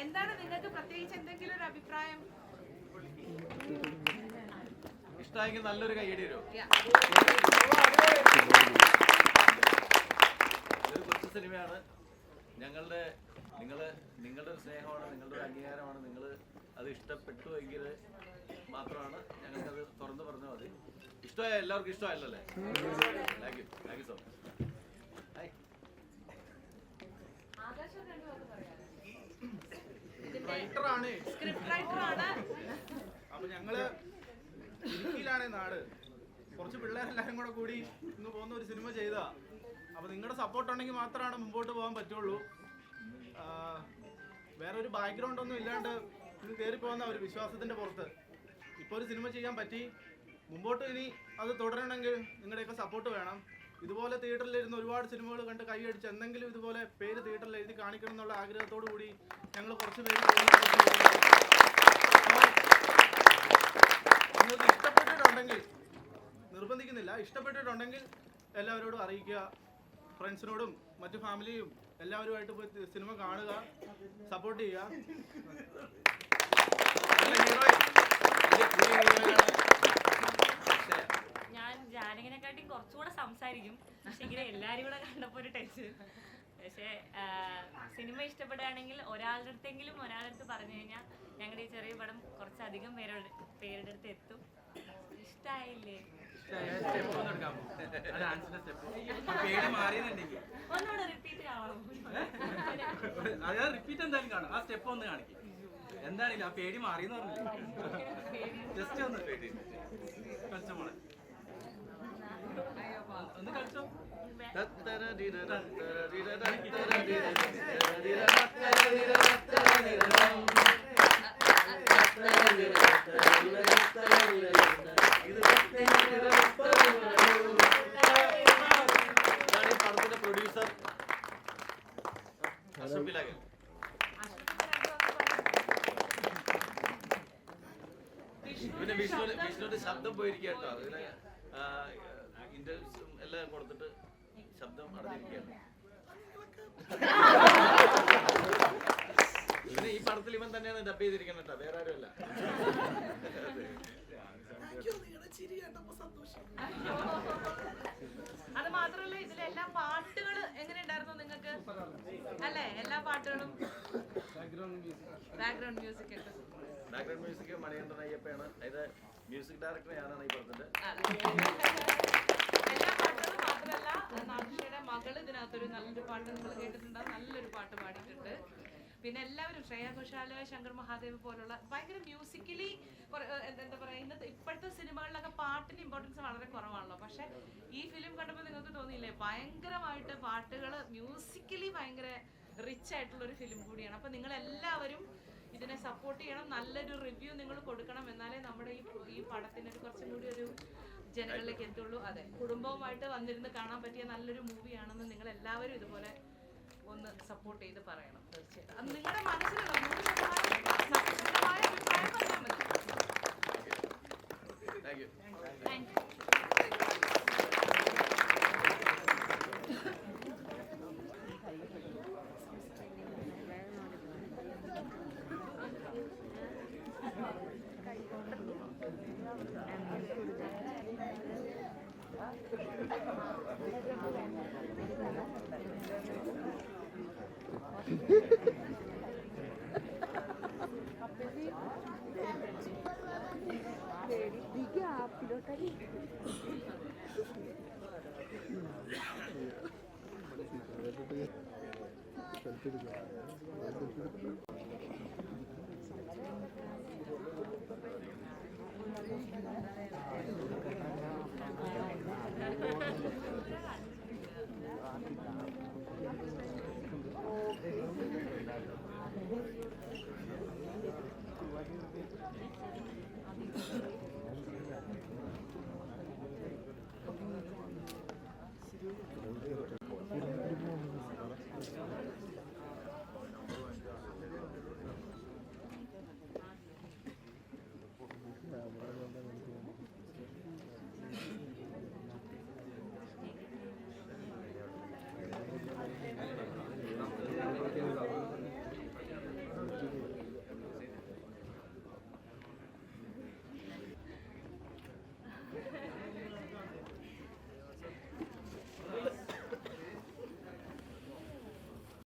എന്താണ് നിങ്ങൾക്ക് പ്രത്യേകിച്ച് എന്തെങ്കിലും ഒരു അഭിപ്രായം? ഇഷ്ടമായെങ്കിൽ നല്ലൊരു കൈയടി തരുമോ? ഇതൊരു കൊച്ചു സിനിമയാണ്. നിങ്ങളുടെ ഒരു സ്നേഹമാണ്, നിങ്ങളുടെ ഒരു അംഗീകാരമാണ്. നിങ്ങൾ അത് ഇഷ്ടപ്പെട്ടു എങ്കിൽ മാത്രമാണ് ഞങ്ങൾക്കത് തുറന്നു പറഞ്ഞാൽ മതി. ഇഷ്ടമായ എല്ലാവർക്കും ഇഷ്ടമായല്ലേ? Thank you so much. അപ്പൊ ഞങ്ങള് ഇടുക്കിയിലാണ് നാട്. കുറച്ച് പിള്ളേരെല്ലാരും കൂടെ കൂടി ഇന്ന് പോകുന്ന ഒരു സിനിമ ചെയ്താ. അപ്പൊ നിങ്ങളുടെ സപ്പോർട്ട് ഉണ്ടെങ്കിൽ മാത്രമാണ് മുമ്പോട്ട് പോകാൻ പറ്റുള്ളൂ. വേറെ ഒരു ബാക്ക്ഗ്രൗണ്ട് ഒന്നും ഇല്ലാണ്ട് ഇന്ന് കയറി പോകുന്ന ഒരു വിശ്വാസത്തിന്റെ പുറത്ത് ഇപ്പൊ ഒരു സിനിമ ചെയ്യാൻ പറ്റി. മുമ്പോട്ട് ഇനി അത് തുടരണമെങ്കിൽ നിങ്ങളുടെയൊക്കെ സപ്പോർട്ട് വേണം. ഇതുപോലെ തിയേറ്ററിലിരുന്ന് ഒരുപാട് സിനിമകൾ കണ്ട് കൈയടിച്ച് എന്തെങ്കിലും ഇതുപോലെ പേര് തിയേറ്ററിൽ എഴുതി കാണിക്കണം എന്നുള്ള ആഗ്രഹത്തോടു കൂടി ഞങ്ങൾ കുറച്ച് പേര് നിങ്ങൾക്ക് ഇഷ്ടപ്പെട്ടിട്ടുണ്ടെങ്കിൽ, നിർബന്ധിക്കുന്നില്ല, ഇഷ്ടപ്പെട്ടിട്ടുണ്ടെങ്കിൽ എല്ലാവരോടും അറിയിക്കുക. ഫ്രണ്ട്സിനോടും മറ്റു ഫാമിലിയും എല്ലാവരുമായിട്ട് പോയി സിനിമ കാണുക, സപ്പോർട്ട് ചെയ്യുക. ഞാൻ ജാനകിനെക്കാട്ടി കുറച്ചുകൂടെ സംസാരിക്കും, പക്ഷെ ഇങ്ങനെ എല്ലാരും കൂടെ കണ്ടപ്പോ ഒരു ടെൻഷൻ. പക്ഷെ സിനിമ ഇഷ്ടപ്പെടുകയാണെങ്കിൽ ഒരാളുടെ അടുത്ത് പറഞ്ഞു കഴിഞ്ഞാൽ ഞങ്ങളുടെ ഈ ചെറിയ പടം കുറച്ചധികം പേരുടെ അടുത്ത് എത്തും. ഇഷ്ടായില്ലേ? ഒന്നുകൂടെ റിപ്പീറ്റ് കാണണം. റിപ്പീറ്റ് എന്തായാലും കാണും. ആ സ്റ്റെപ്പ് ഒന്ന് കാണിക്കും. എന്താണില്ല ആ പേടി മാറിയെന്ന് പറഞ്ഞില്ലേ? ജസ്റ്റ് ഒന്ന് കളിച്ചോ മോളെ, ഒന്ന് കളിച്ചോ. പടത്തിന്റെ പ്രൊഡ്യൂസർ അഷ്റഫിലാകെ. പിന്നെ വിഷ്ണുവിന്റെ ശബ്ദം പോയിരിക്കുക കേട്ടോ. അതിന് ഇന്റർവ്യൂസും എല്ലാം കൊടുത്തിട്ട് ശബ്ദം അടഞ്ഞിരിക്കുകയാണ്. പിന്നെ ഈ പടത്തിൽ ഇവൻ തന്നെയാണ് ഡബ് ചെയ്തിരിക്കുന്നത് കേട്ടോ, വേറെ ആരും അല്ല. അത് മാത്രമല്ല, ഇതിലെ എല്ലാ പാട്ടുകൾ എങ്ങനെ ഉണ്ടായിരുന്നു നിങ്ങൾക്ക്? അല്ലേ, എല്ലാ പാട്ടുകളും ബാക്ക്ഗ്രൗണ്ട് മ്യൂസിക് ഉണ്ട്. ബാക്ക്ഗ്രൗണ്ട് മ്യൂസിക് മണികണ്ഠൻ അയ്യപ്പയാണ്. അതിന്റെ മ്യൂസിക് ഡയറക്ടർ ഞാനാണ് ഈ പടത്തിന്റെ. എല്ലാ പാട്ടുകളും മാത്രമല്ല, നാദിഷയുടെ മകള് ഇതിനകത്തൊരു നല്ലൊരു പാട്ട് നിങ്ങൾ കേട്ടിട്ടുണ്ടാവും, നല്ലൊരു പാട്ട് പാടിയിട്ടുണ്ട്. പിന്നെ എല്ലാവരും ശ്രേയ ഘോഷാൽ, ശങ്കർ മഹാദേവ് പോലുള്ള ഭയങ്കര മ്യൂസിക്കലി എന്താ പറയാ, ഇപ്പോഴത്തെ സിനിമകളിലൊക്കെ പാട്ടിന് ഇമ്പോർട്ടൻസ് വളരെ കുറവാണല്ലോ. പക്ഷെ ഈ ഫിലിം കണ്ടപ്പോൾ നിങ്ങൾക്ക് തോന്നിയില്ലേ, ഭയങ്കരമായിട്ട് പാട്ടുകൾ മ്യൂസിക്കലി ഭയങ്കര റിച്ച് ആയിട്ടുള്ള ഒരു ഫിലിം കൂടിയാണ്. അപ്പൊ നിങ്ങൾ എല്ലാവരും ഇതിനെ സപ്പോർട്ട് ചെയ്യണം, നല്ലൊരു റിവ്യൂ നിങ്ങൾ കൊടുക്കണം. എന്നാലേ നമ്മുടെ ഈ പടത്തിന് കുറച്ചും കൂടി ഒരു ജനങ്ങളിലേക്ക് എത്തുള്ളൂ. അതെ, കുടുംബവുമായിട്ട് വന്നിരുന്ന് കാണാൻ പറ്റിയ നല്ലൊരു മൂവിയാണെന്ന് നിങ്ങൾ എല്ലാവരും ഇതുപോലെ ഒന്ന് സപ്പോർട്ട് ചെയ്ത് പറയണം. തീർച്ചയായിട്ടും അത് നിങ്ങളുടെ മനസ്സിലുള്ള 100% സത്യസന്ധമായ അഭിപ്രായം പറയാൻ മതി. Thank you.